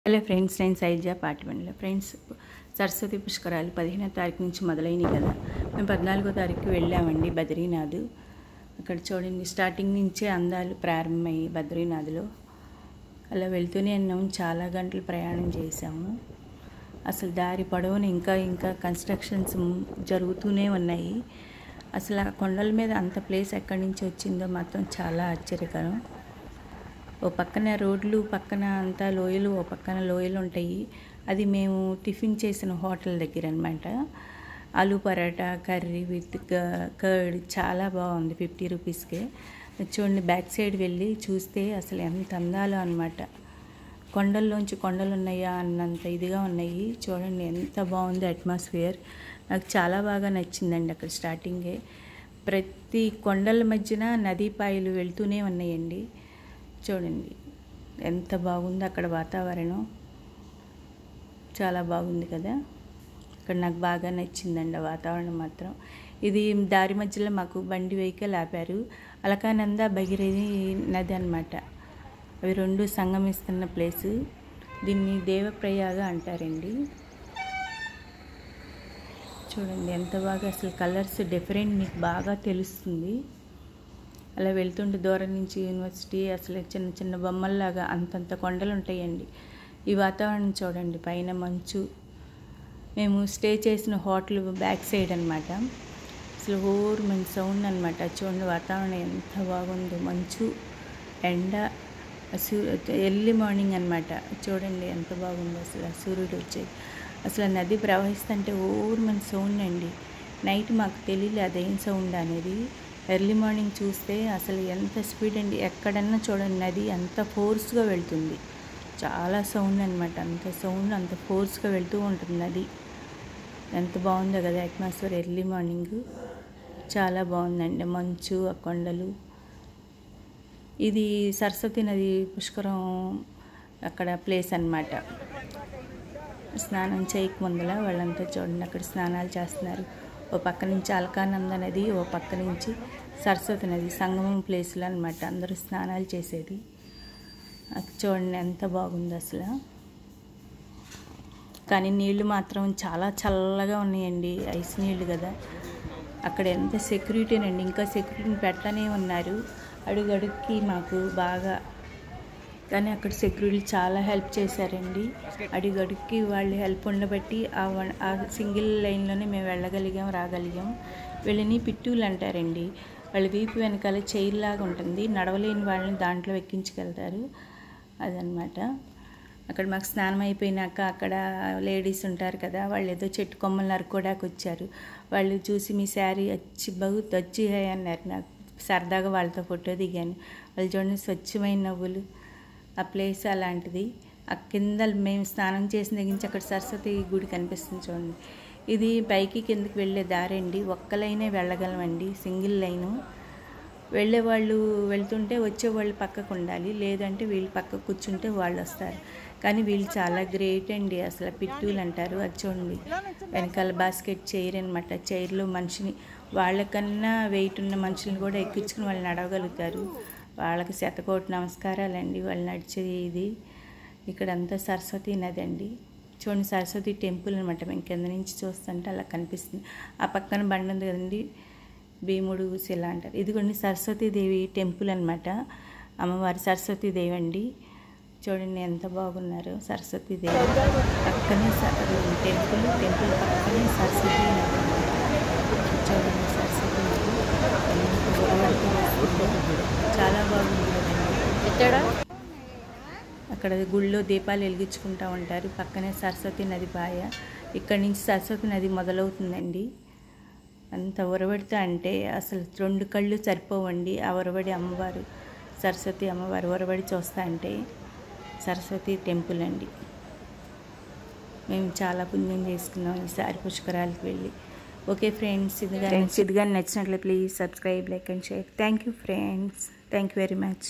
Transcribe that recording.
Hello friends, నేను Shailaja Patibandla. Friends, Saraswati పుష్కరాలు 15వ తారీఖు నుంచి మొదలైనవి కదా. మేము 14వ తారీఖు వెళ్ళామండి బద్రీనాథ్. అక్కడ చూడండి, స్టార్టింగ్ నుంచే అందాలు ప్రారంభమయ్యి బద్రీనాథ్లో అలా వెళ్తూనే ఉన్నాము. చాలా గంటలు ప్రయాణం చేసాము. అసలు దారి పొడవున ఇంకా కన్స్ట్రక్షన్స్ జరుగుతూనే ఉన్నాయి. అసలు ఆ కొండల మీద అంత ప్లేస్ ఎక్కడి నుంచి వచ్చిందో మాత్రం చాలా ఆశ్చర్యకరం. ఓ పక్కన రోడ్లు, పక్కన అంతా లోయలు, ఓ పక్కన లోయలు ఉంటాయి. అది మేము టిఫిన్ చేసిన హోటల్ దగ్గర అనమాట. Aloo paratha curry with curd చాలా బాగుంది. 50 రూపీస్కే. చూడండి, బ్యాక్ సైడ్ వెళ్ళి చూస్తే అసలు ఎంత అందాలో అనమాట. కొండల్లోంచి కొండలు ఉన్నాయా అన్నంత ఇదిగా ఉన్నాయి. చూడండి ఎంత బాగుంది అట్మాస్ఫియర్. నాకు చాలా బాగా నచ్చిందండి. అక్కడ స్టార్టింగే ప్రతి కొండల మధ్యన నదీపాయలు వెళ్తూనే ఉన్నాయండి. చూడండి ఎంత బాగుంది అక్కడ వాతావరణం. చాలా బాగుంది కదా. అక్కడ నాకు బాగా నచ్చిందండి ఆ వాతావరణం మాత్రం. ఇది దారి మధ్యలో మాకు బండి వెహికల్ ఆపారు. అలకానంద భగీరథి నది అనమాట. అవి రెండు సంగమిస్తున్న ప్లేసు. దీన్ని దేవప్రయాగ అంటారండి. చూడండి ఎంత బాగా, అసలు కలర్స్ డిఫరెంట్ మీకు బాగా తెలుస్తుంది. అలా వెళ్తుంటే దూరం నుంచి యూనివర్సిటీ, అసలు చిన్న చిన్న బొమ్మల్లాగా అంతంత కొండలు ఉంటాయండి. ఈ వాతావరణం చూడండి, పైన మంచు. మేము స్టే చేసిన హోటల్ బ్యాక్ సైడ్ అనమాట. అసలు మంచి సౌండ్ అనమాట. చూడండి వాతావరణం ఎంత బాగుందో. మంచు, ఎండ, ఎర్లీ మార్నింగ్ అనమాట. చూడండి ఎంత బాగుందో. అసలు సూర్యుడు వచ్చేది. అసలు నది ప్రవహిస్తుంటే మంచి సౌండ్ అండి. నైట్ మాకు తెలియలేదు అదేం సౌండ్ అనేది. ఎర్లీ మార్నింగ్ చూస్తే అసలు ఎంత స్పీడ్ అండి. ఎక్కడన్నా చూడండి, నది అంత ఫోర్స్గా వెళ్తుంది. చాలా సౌండ్ అనమాట. అంత సౌండ్, అంత ఫోర్స్గా వెళ్తూ ఉంటుంది నది. ఎంత బాగుందో కదా అట్మాస్ఫియర్. ఎర్లీ మార్నింగ్ చాలా బాగుందండి. మంచు, ఆ కొండలు. ఇది సరస్వతి నది పుష్కరం అక్కడ ప్లేస్ అనమాట. స్నానం చేయక ముందల వాళ్ళంతా చూడండి అక్కడ స్నానాలు చేస్తున్నారు. ఓ పక్క నుంచి అలకానంద నది, ఓ పక్క నుంచి సరస్వతి నది సంగమం ప్లేస్లో అనమాట. అందరూ స్నానాలు చేసేది. అది చూడండి ఎంత బాగుంది అసలు. కానీ నీళ్ళు మాత్రం చాలా చల్లగా ఉన్నాయండి. ఐస్ నీళ్ళు కదా. అక్కడ ఎంత సెక్యూరిటీనండి. ఇంకా సెక్యూరిటీని పెట్టనే ఉన్నారు అడుగడుక్కి మాకు బాగా. కానీ అక్కడ సెక్యూరిటీ చాలా హెల్ప్ చేశారండి. అడుగడుక్కి వాళ్ళు హెల్ప్ ఉండబట్టి ఆ సింగిల్ లైన్లోనే మేము వెళ్ళగలిగాం, రాగలిగాం. వీళ్ళని పిట్టూలు అంటారండి. వాళ్ళ వీపు వెనకాల చైర్ లాగా ఉంటుంది. నడవలేని వాళ్ళని దాంట్లో ఎక్కించుకెళ్తారు. అదనమాట. అక్కడ మాకు స్నానం అయిపోయినాక అక్కడ లేడీస్ ఉంటారు కదా, వాళ్ళు ఏదో చెట్టు కొమ్మలు నరుక్కోడానికి వచ్చారు. వాళ్ళు చూసి మీ శారీ బహుత్ అచ్చి హై అన్నారు. నాకు సరదాగా వాళ్ళతో ఫోటో దిగాను. వాళ్ళు చూడండి స్వచ్ఛమైన నవ్వులు. ఆ ప్లేస్ అలాంటిది. ఆ కింద మేము స్నానం చేసిన దగ్గర నుంచి అక్కడ సరస్వతి గుడి కనిపిస్తుంది చూడండి. ఇది పైకి కిందకి వెళ్ళే దారండి. ఒక్క లైనే వెళ్ళగలమండి, సింగిల్ లైను. వెళ్ళేవాళ్ళు వెళ్తుంటే వచ్చేవాళ్ళు పక్కకు ఉండాలి, లేదంటే వీళ్ళు పక్కకు కూర్చుంటే వాళ్ళు వస్తారు. కానీ వీళ్ళు చాలా గ్రేట్ అండి. అసలు పిట్టూలు అంటారు. అది చూడండి వెనకాల బాస్కెట్ చైర్ అనమాట. చైర్లో మనిషిని, వాళ్ళకన్నా వెయిట్ ఉన్న మనుషులను కూడా ఎక్కించుకుని వాళ్ళు నడవగలుగుతారు. వాళ్ళకి శతకోటి నమస్కారాలండి. వాళ్ళు నడిచేది ఇది. ఇక్కడంతా సరస్వతి నది అండి. చూడండి సరస్వతి టెంపుల్ అనమాట. మేము కింద నుంచి చూస్తుంటే అలా కనిపిస్తుంది. ఆ పక్కన బండి ఉంది కదండి, భీముడు శిల అంటారు. ఇదిగోండి సరస్వతీదేవి టెంపుల్ అనమాట. అమ్మవారి సరస్వతీదేవి అండి. చూడండి ఎంత బాగున్నారు సరస్వతీదేవి. పక్కనే టెంపుల్ పక్కనే సరస్వతి నది. చూడండి సరస్వతి నది చాలా బాగుంది కదండి. అక్కడ గుళ్ళో దీపాలు వెలిగించుకుంటూ ఉంటారు. పక్కనే సరస్వతి నది పాయ. ఇక్కడి నుంచి సరస్వతి నది మొదలవుతుందండి. అంత ఉరవడితో అంటే అసలు 2 కళ్ళు సరిపోవండి. ఆ ఉరవడి అమ్మవారు, సరస్వతి అమ్మవారు ఉరవడి చూస్తా అంటే సరస్వతి టెంపుల్ అండి. మేము చాలా పుణ్యం చేసుకున్నాం ఈసారి పుష్కరాలకు వెళ్ళి. ఓకే ఫ్రెండ్స్, ఇదిగా నచ్చినట్లయితే please subscribe, like and share. Thank you friends. Thank you very much.